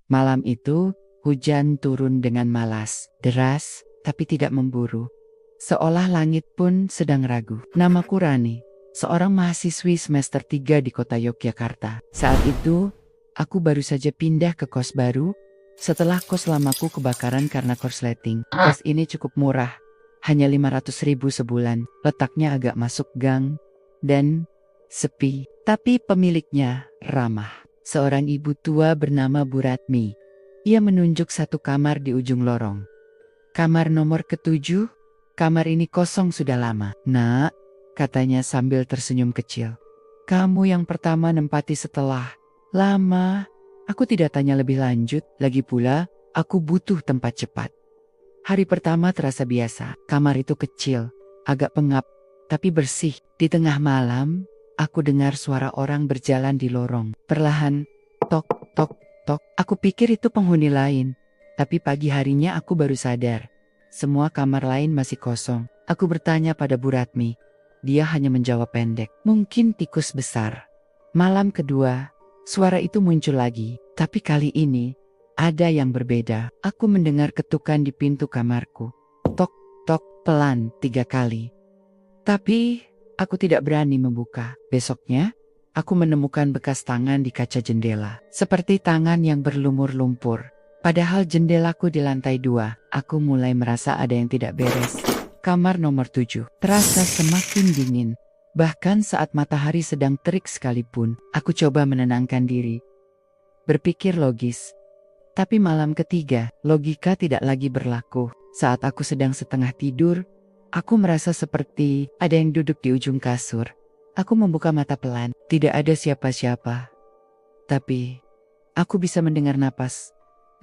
Malam itu, hujan turun dengan malas, deras, tapi tidak memburu. Seolah langit pun sedang ragu. Namaku Rani, seorang mahasiswi semester 3 di kota Yogyakarta. Saat itu, aku baru saja pindah ke kos baru, setelah kos lamaku kebakaran karena korsleting. Kos ini cukup murah, hanya 500.000 sebulan, letaknya agak masuk gang, dan sepi. Tapi pemiliknya ramah. Seorang ibu tua bernama Bu Ratmi. Ia menunjuk satu kamar di ujung lorong. Kamar nomor ke-7, kamar ini kosong sudah lama. Nak, katanya sambil tersenyum kecil. Kamu yang pertama nempati setelah lama. Aku tidak tanya lebih lanjut, lagi pula aku butuh tempat cepat. Hari pertama terasa biasa, kamar itu kecil, agak pengap, tapi bersih. Di tengah malam, aku dengar suara orang berjalan di lorong. Perlahan, tok, tok, tok. Aku pikir itu penghuni lain, tapi pagi harinya aku baru sadar. Semua kamar lain masih kosong. Aku bertanya pada Bu Ratmi. Dia hanya menjawab pendek. Mungkin tikus besar. Malam kedua, suara itu muncul lagi. Tapi kali ini, ada yang berbeda. Aku mendengar ketukan di pintu kamarku. Tok, tok, pelan 3 kali. Tapi, aku tidak berani membuka. Besoknya, aku menemukan bekas tangan di kaca jendela. Seperti tangan yang berlumur lumpur. Padahal jendelaku di lantai 2, aku mulai merasa ada yang tidak beres. Kamar nomor 7 terasa semakin dingin. Bahkan saat matahari sedang terik sekalipun, aku coba menenangkan diri. Berpikir logis. Tapi malam ketiga, logika tidak lagi berlaku. Saat aku sedang setengah tidur, aku merasa seperti ada yang duduk di ujung kasur. Aku membuka mata pelan, tidak ada siapa-siapa. Tapi, aku bisa mendengar napas.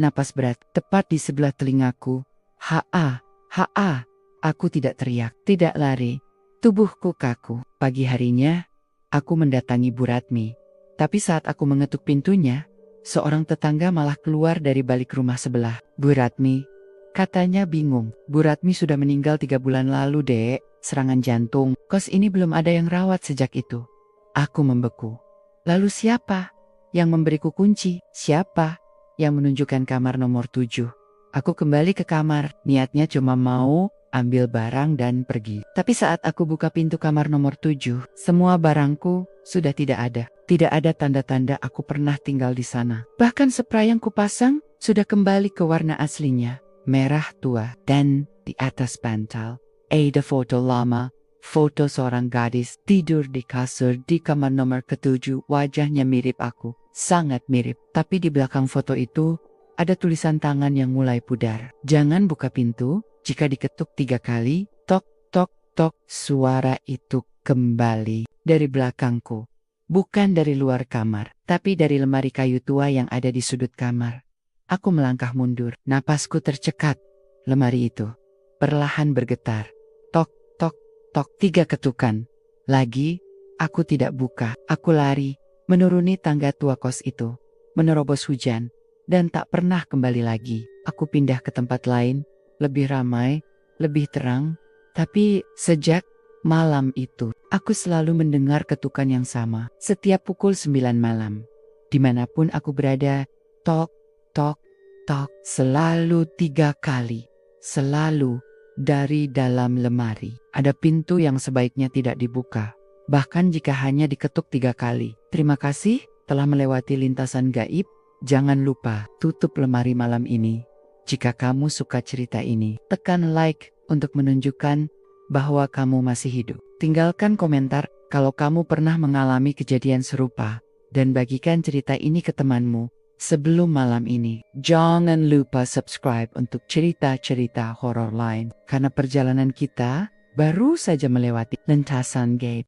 Napas berat, tepat di sebelah telingaku. Ha-ah, ha-ah. Aku tidak teriak, tidak lari. Tubuhku kaku. Pagi harinya, aku mendatangi Bu Ratmi. Tapi saat aku mengetuk pintunya, seorang tetangga malah keluar dari balik rumah sebelah. Bu Ratmi, katanya bingung. Bu Ratmi sudah meninggal 3 bulan lalu, Dek. Serangan jantung. Kos ini belum ada yang rawat sejak itu. Aku membeku. Lalu siapa yang memberiku kunci? Siapa yang menunjukkan kamar nomor 7? Aku kembali ke kamar, niatnya cuma mau ambil barang dan pergi. Tapi saat aku buka pintu kamar nomor 7, semua barangku sudah tidak ada. Tidak ada tanda-tanda aku pernah tinggal di sana. Bahkan spray yang kupasang sudah kembali ke warna aslinya, merah tua. Dan di atas bantal, ada foto lama. Foto seorang gadis tidur di kasur di kamar nomor ke-7. Wajahnya mirip aku, sangat mirip. Tapi di belakang foto itu, ada tulisan tangan yang mulai pudar. Jangan buka pintu, jika diketuk 3 kali, tok, tok, tok. Suara itu kembali dari belakangku. Bukan dari luar kamar, tapi dari lemari kayu tua yang ada di sudut kamar. Aku melangkah mundur, napasku tercekat. Lemari itu perlahan bergetar. Tok, tok, tok. 3 ketukan. Lagi, aku tidak buka. Aku lari, menuruni tangga tua kos itu, menerobos hujan, dan tak pernah kembali lagi. Aku pindah ke tempat lain, lebih ramai, lebih terang. Tapi sejak malam itu, aku selalu mendengar ketukan yang sama. Setiap pukul 9 malam. Dimanapun aku berada, tok, tok, tok. Selalu 3 kali. Selalu. Dari dalam lemari, ada pintu yang sebaiknya tidak dibuka, bahkan jika hanya diketuk 3 kali. Terima kasih telah melewati lintasan gaib. Jangan lupa tutup lemari malam ini. Jika kamu suka cerita ini, tekan like untuk menunjukkan bahwa kamu masih hidup. Tinggalkan komentar kalau kamu pernah mengalami kejadian serupa, dan bagikan cerita ini ke temanmu. Sebelum malam ini, jangan lupa subscribe untuk cerita-cerita horor lain, karena perjalanan kita baru saja melewati lintasan gaib.